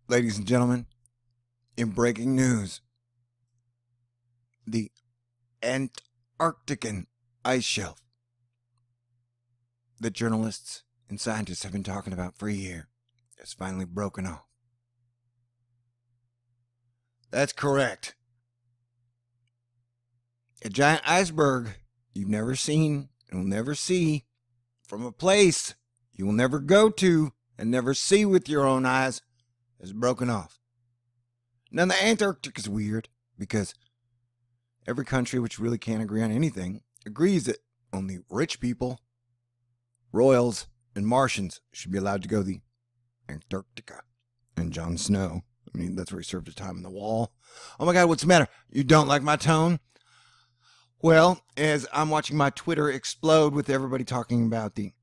Ladies and gentlemen, in breaking news, the Antarctican ice shelf that journalists and scientists have been talking about for a year has finally broken off. That's correct. A giant iceberg you've never seen and will never see, from a place you will never go to and never see with your own eyes, has broken off. Now, the Antarctic is weird because every country which really can't agree on anything agrees that only rich people, royals, and Martians should be allowed to go to the Antarctica. And Jon Snow, I mean, that's where he served his time on the wall. Oh my God, what's the matter? You don't like my tone? Well, as I'm watching my Twitter explode with everybody talking about the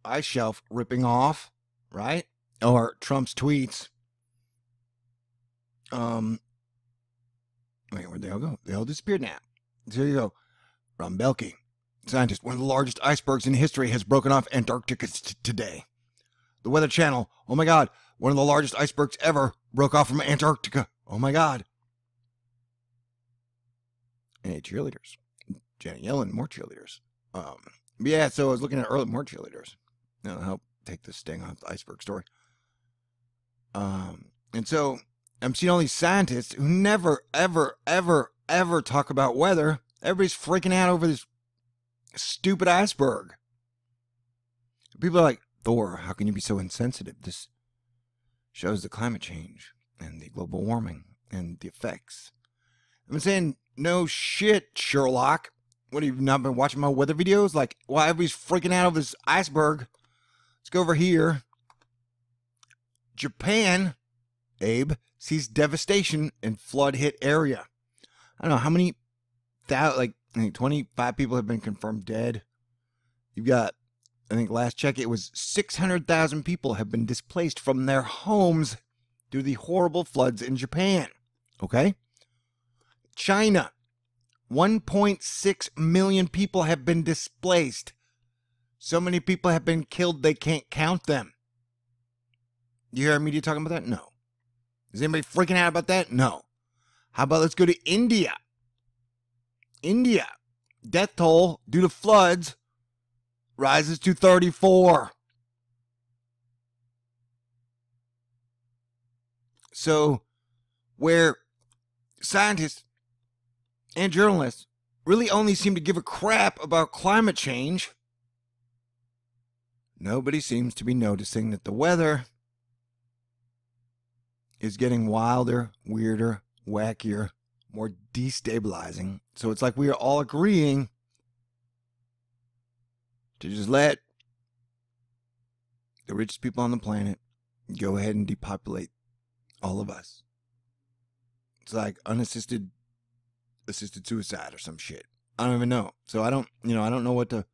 ice shelf ripping off, right? Or Trump's tweets. Wait, where'd they all go? They all disappeared now. So here you go. Ron Belke, scientist, one of the largest icebergs in history, has broken off Antarctica today. The Weather Channel, oh my God, one of the largest icebergs ever broke off from Antarctica. Oh my God. Hey, cheerleaders. Janet Yellen, more cheerleaders. Yeah, so I was looking at early more cheerleaders. That'll help take the sting off the iceberg story. And so I'm seeing all these scientists who never, ever, ever, ever talk about weather. Everybody's freaking out over this stupid iceberg. People are like, Thor, how can you be so insensitive? This shows the climate change and the global warming and the effects. I've been saying, no shit, Sherlock. What, have you not been watching my weather videos? Like, why everybody's freaking out over this iceberg? Let's go over here. Japan, Abe, sees devastation in flood-hit area. I don't know how many, like, I think 25 people have been confirmed dead. You've got, I think last check, it was 600,000 people have been displaced from their homes due to the horrible floods in Japan. Okay? China, 1.6 million people have been displaced. So many people have been killed they can't count them. You hear our media talking about that? No. Is anybody freaking out about that? No. How about let's go to India? India, death toll due to floods rises to 34. So, where scientists and journalists really only seem to give a crap about climate change, nobody seems to be noticing that the weather is getting wilder, weirder, wackier, more destabilizing. So it's like we are all agreeing to just let the richest people on the planet go ahead and depopulate all of us. It's like assisted suicide or some shit. I don't even know. So I don't know what to.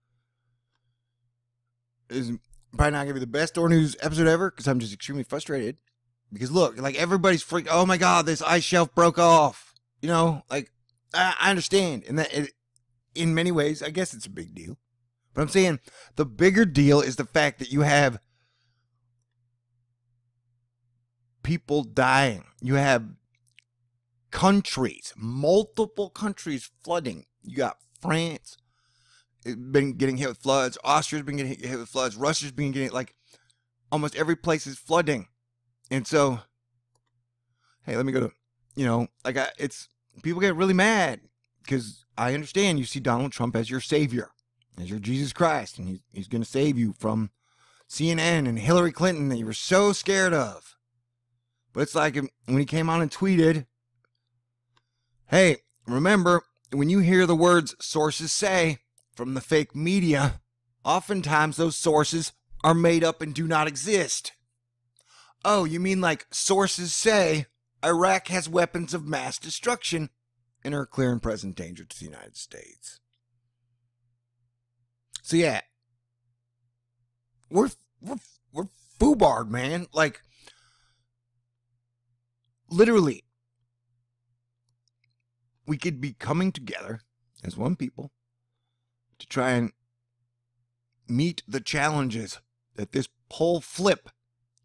Is probably not gonna be the best Thor News episode ever because I'm just extremely frustrated. Because look, like everybody's freaked. Oh my God, this ice shelf broke off. You know, like I understand, and that in many ways, I guess it's a big deal. But I'm saying the bigger deal is the fact that you have people dying. You have countries, multiple countries flooding. You got France been getting hit with floods. Austria's been getting hit with floods. Russia's been getting, like, almost every place is flooding. And so, hey, let me go to, it's, people get really mad because I understand you see Donald Trump as your savior, as your Jesus Christ, and he's going to save you from CNN and Hillary Clinton that you were so scared of. But it's like when he came on and tweeted, hey, remember, when you hear the words sources say from the fake media, oftentimes those sources are made up and do not exist. Oh, you mean like sources say Iraq has weapons of mass destruction and are a clear and present danger to the United States. So yeah, we're foobarred, man. Like, literally, we could be coming together as one people to try and meet the challenges that this pole flip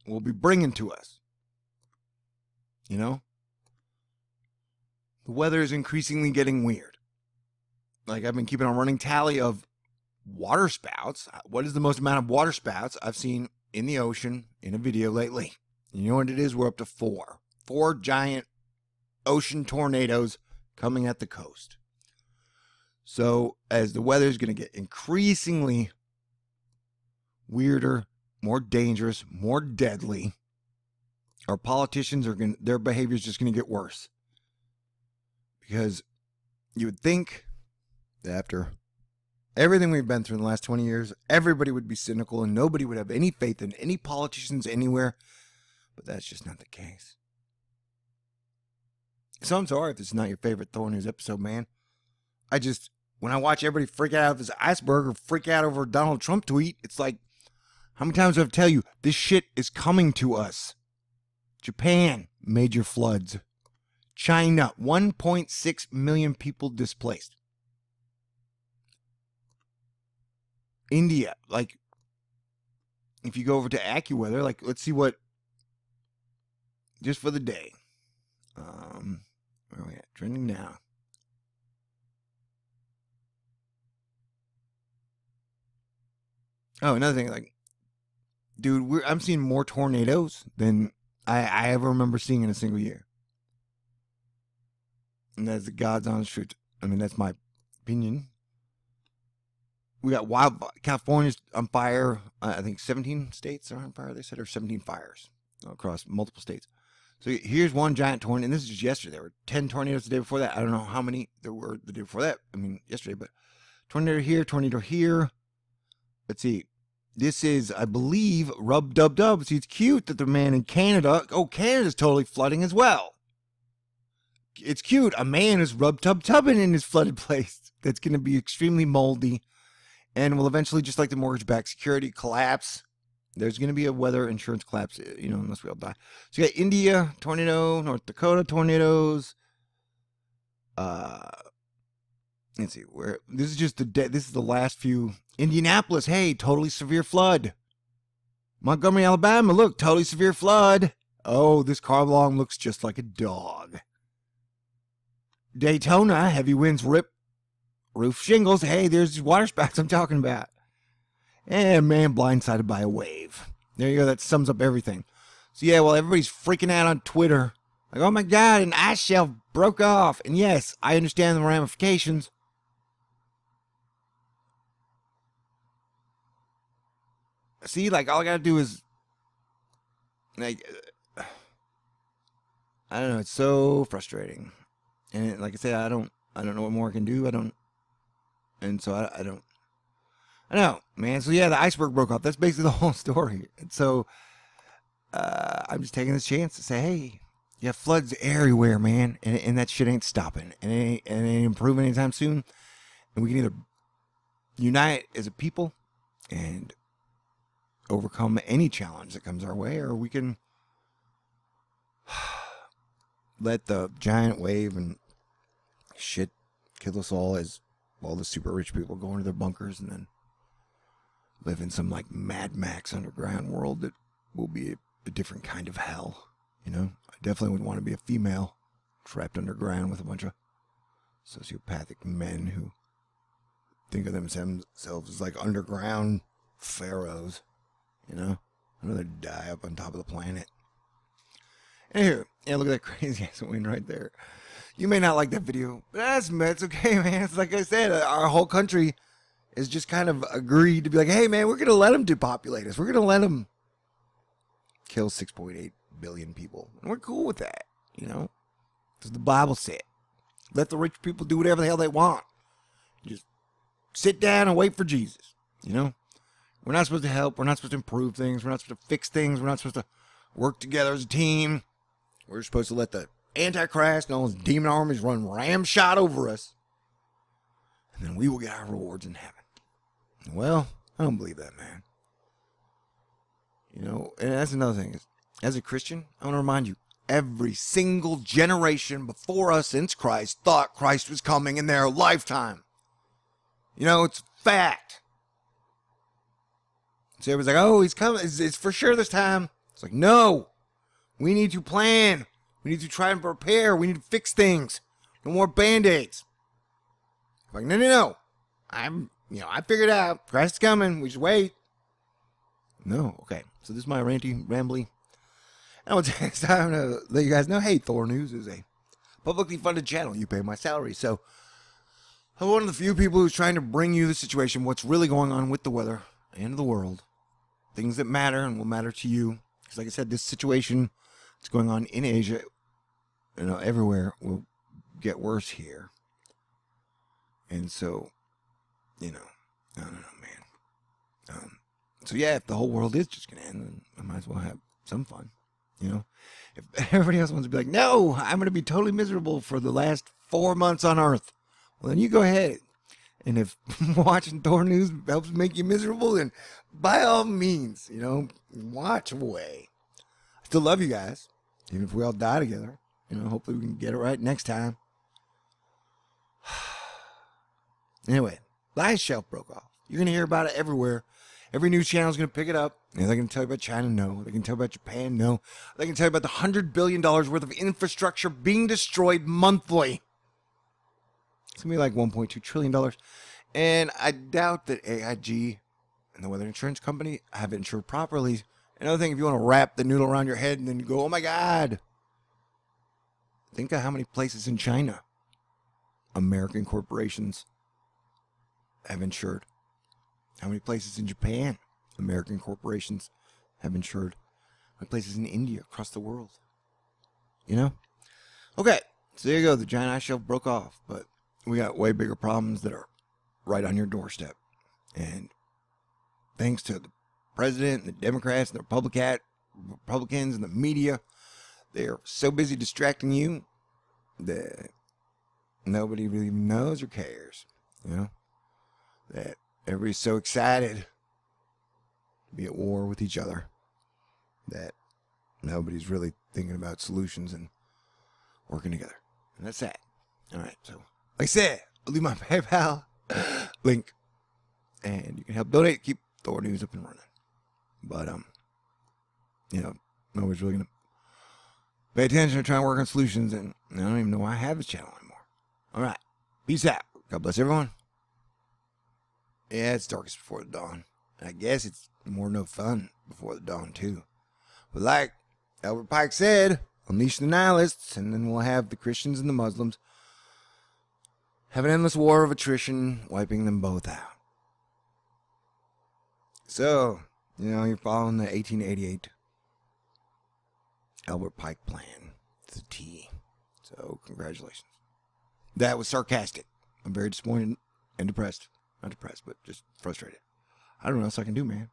will be bringing to us. You know? The weather is increasingly getting weird. Like, I've been keeping a running tally of water spouts. What is the most amount of water spouts I've seen in the ocean in a video lately? You know what it is? We're up to 4. 4 giant ocean tornadoes coming at the coast. So as the weather is going to get increasingly weirder, more dangerous, more deadly, our politicians are going, their behavior is just going to get worse. Because you would think that after everything we've been through in the last 20 years, everybody would be cynical and nobody would have any faith in any politicians anywhere. But that's just not the case. So I'm sorry if this is not your favorite Thor News episode, man. When I watch everybody freak out of this iceberg or freak out over a Donald Trump tweet, it's like, how many times do I have to tell you, this shit is coming to us? Japan, major floods. China, 1.6 million people displaced. India, like, if you go over to AccuWeather, like, let's see what, just for the day. Where are we at? Trending now. Oh, another thing, like, dude, I'm seeing more tornadoes than I ever remember seeing in a single year. And that's the God's honest truth. I mean, that's my opinion. We got California's on fire. I think 17 states are on fire, they said, or 17 fires across multiple states. So here's one giant tornado, and this is just yesterday. There were 10 tornadoes the day before that. I don't know how many there were the day before that. I mean, yesterday, but tornado here, tornado here. Let's see. This is, I believe, Rub-Dub-Dub. See, it's cute that the man in Canada, Canada's totally flooding as well. It's cute. A man is rub-tub-tubbing in his flooded place. That's going to be extremely moldy and will eventually, just like the mortgage-backed security, collapse. There's going to be a weather insurance collapse, unless we all die. So you got India, tornado, North Dakota, tornadoes. Let's see, where, this is just this is the last few. Indianapolis, hey, totally severe flood. Montgomery, Alabama, look, totally severe flood. Oh, this car long looks just like a dog. Daytona, heavy winds rip roof shingles. Hey, there's these water spouts I'm talking about. And man, blindsided by a wave. There you go, that sums up everything. So yeah, well, everybody's freaking out on Twitter. Like, oh my God, an ice shelf broke off. And yes, I understand the ramifications. See, like, all I gotta do is, like, I don't know, it's so frustrating. And like I said, I don't know what more I can do. I don't know, man. So yeah, the iceberg broke off. That's basically the whole story. And so, I'm just taking this chance to say, hey, yeah, floods everywhere, man. And that shit ain't stopping. And it ain't improving anytime soon. And we can either unite as a people and overcome any challenge that comes our way, or we can let the giant wave and shit kill us all as all the super rich people go into their bunkers and then live in some like Mad Max underground world that will be a different kind of hell. I definitely would want to be a female trapped underground with a bunch of sociopathic men who think of themselves as like underground pharaohs. I'd rather die up on top of the planet. And here, yeah, look at that crazy ass wind right there. You may not like that video, but that's okay, man. It's like I said, our whole country is just kind of agreed to be like, hey, man, we're going to let them depopulate us. We're going to let them kill 6.8 billion people. And we're cool with that, because the Bible said, let the rich people do whatever the hell they want. Just sit down and wait for Jesus, We're not supposed to help. We're not supposed to improve things. We're not supposed to fix things. We're not supposed to work together as a team. We're supposed to let the Antichrist and all his demon armies run ramshot over us. And then we will get our rewards in heaven. Well, I don't believe that, man. And that's another thing. As a Christian, I want to remind you, every single generation before us since Christ thought Christ was coming in their lifetime. It's fact. So everybody's like, oh, he's coming. It's for sure this time. It's like, no. We need to plan. We need to try and prepare. We need to fix things. No more Band-Aids. Like, no. I figured it out. Christ is coming. We just wait. No, okay. So this is my ranty, rambly. And it's time to let you guys know, hey, Thor News is a publicly funded channel. You pay my salary. So I'm one of the few people who's trying to bring you the situation, what's really going on with the weather and the world. Things that matter and will matter to you. Because like I said, this situation that's going on in Asia, everywhere, will get worse here. And so, I don't know, man. So yeah, if the whole world is just going to end, then I might as well have some fun. If everybody else wants to be like, no, I'm going to be totally miserable for the last 4 months on Earth. Well, then you go ahead. And if watching Thor News helps make you miserable, then by all means, watch away. I still love you guys. Even if we all die together. Hopefully we can get it right next time. Anyway, the ice shelf broke off. You're going to hear about it everywhere. Every news channel is going to pick it up. And they're going to tell you about China, no. They can tell you about Japan, no. They can tell you about the $100 billion worth of infrastructure being destroyed monthly. It's going to be like $1.2 trillion. And I doubt that AIG and the weather insurance company have it insured properly. Another thing, if you want to wrap the noodle around your head and then you go, oh my God. Think of how many places in China American corporations have insured. How many places in Japan American corporations have insured? How many places in India, across the world? Okay, so there you go. The giant ice shelf broke off, but we got way bigger problems that are right on your doorstep. And thanks to the president, and the Democrats, and the Republicans, and the media, they're so busy distracting you that nobody really knows or cares. That everybody's so excited to be at war with each other that nobody's really thinking about solutions and working together. And that's that. All right. So, like I said, I'll leave my PayPal link, and you can help donate, keep Thor News up and running. But nobody's really gonna pay attention to trying to work on solutions, and I don't even know why I have this channel anymore. All right. Peace out. God bless everyone. Yeah, it's darkest before the dawn. And I guess it's more no fun before the dawn, too. But like Albert Pike said, unleash the nihilists, and then we'll have the Christians and the Muslims have an endless war of attrition, wiping them both out. So, you're following the 1888 Albert Pike plan to the T. So, congratulations. That was sarcastic. I'm very disappointed and depressed. Not depressed, but just frustrated. I don't know what else I can do, man.